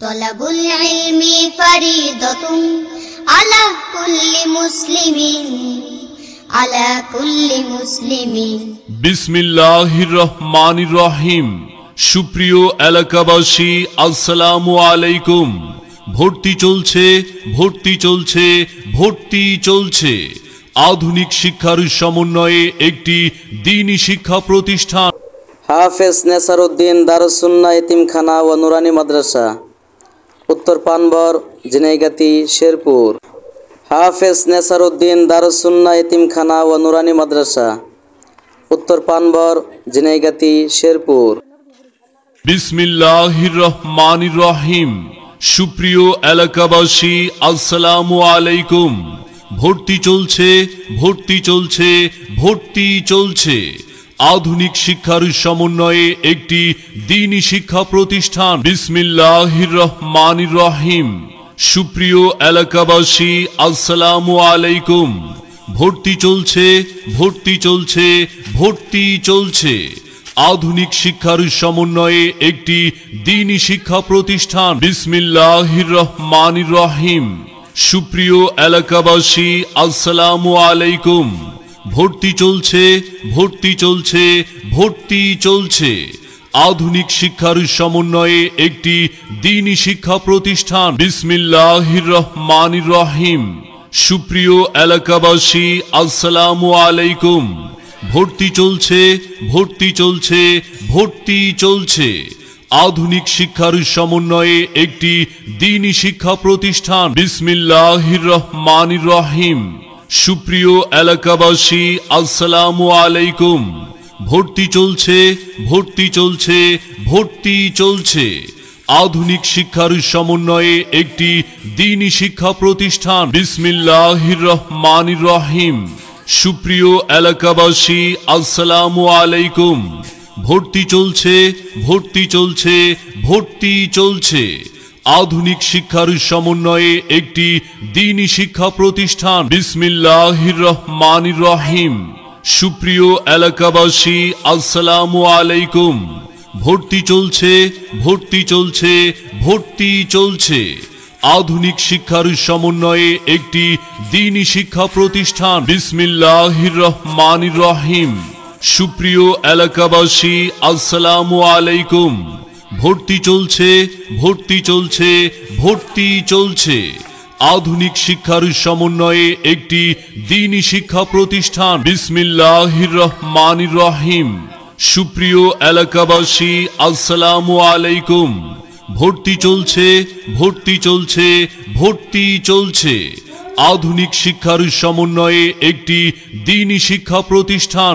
তলাবুল ইলমি ফরিদাতুন আলা কুল্লি মুসলিমিন। বিসমিল্লাহির রহমানির রহিম। সুপ্রিয় এলাকাবাসী, আসসালামু আলাইকুম। ভর্তি চলছে আধুনিক শিক্ষার সমন্বয়ে একটি দ্বীনি শিক্ষা প্রতিষ্ঠান হাফেজ নেসারউদ্দিন দারুস সুন্নাহ এতিমখানা ও নুরানি মাদ্রাসা, উত্তর পানবর, ঝিনাইগাতি, শেরপুর। হাফেজ নেসারউদ্দিন দারুস সুন্নাহ এতিমখানা ও নুরানি মাদ্রাসা, উত্তর পানবর, ঝিনাইগাতি, শেরপুর। বিসমিল্লাহির রহমানির রহিম। সুপ্রিয় এলাকাবাসী, আসসালামু আলাইকুম। ভর্তি চলছে আধুনিক শিক্ষার সমন্বয়ে একটি দ্বীনি শিক্ষা প্রতিষ্ঠান। বিসমিল্লাহির রহমানির রহিম। সুপ্রিয় এলাকাবাসী, আসসালামু আলাইকুম। ভর্তি চলছে আধুনিক শিক্ষার সমন্বয়ে একটি দ্বীনি শিক্ষা প্রতিষ্ঠান। বিসমিল্লাহির রহমানির রহিম। সুপ্রিয় এলাকাবাসী, আসসালামু আলাইকুম। ভর্তি চলছে আধুনিক শিক্ষার সমন্বয়ে একটি দ্বীনি শিক্ষা প্রতিষ্ঠান। বিসমিল্লাহির রহমানির রহিম। সুপ্রিয় এলাকাবাসী, আসসালামু আলাইকুম। ভর্তি চলছে আধুনিক শিক্ষার সমন্বয়ে একটি দ্বীনি শিক্ষা প্রতিষ্ঠান। বিসমিল্লাহির রহমানির রহিম। সুপ্রিয় এলাকাবাসী, আসসালামু আলাইকুম। ভর্তি চলছে আধুনিক শিক্ষার সমন্বয়ে একটি দ্বীনি শিক্ষা প্রতিষ্ঠান। বিসমিল্লাহির রহমানির রহিম। সুপ্রিয় এলাকাবাসী, আসসালামু আলাইকুম। ভর্তি চলছে আধুনিক শিক্ষার সমন্বয়ে একটি দ্বীনি শিক্ষা প্রতিষ্ঠান। বিসমিল্লাহির রহমানির রহিম। সুপ্রিয় এলাকাবাসী, আসসালামু আলাইকুম। ভর্তি চলছে আধুনিক শিক্ষার সমন্বয়ে একটি দ্বীনি শিক্ষা প্রতিষ্ঠান। বিসমিল্লাহির রহমানির রহিম। সুপ্রিয় এলাকাবাসী, আসসালামু আলাইকুম। ভর্তি চলছে আধুনিক শিক্ষার সমন্বয়ে একটি দ্বীনি শিক্ষা প্রতিষ্ঠান। বিসমিল্লাহির রহমানির রহিম। সুপ্রিয় এলাকাবাসী, আসসালামু আলাইকুম। ভর্তি চলছে আধুনিক শিক্ষার সমন্বয়ে একটি দ্বীনি শিক্ষা প্রতিষ্ঠান।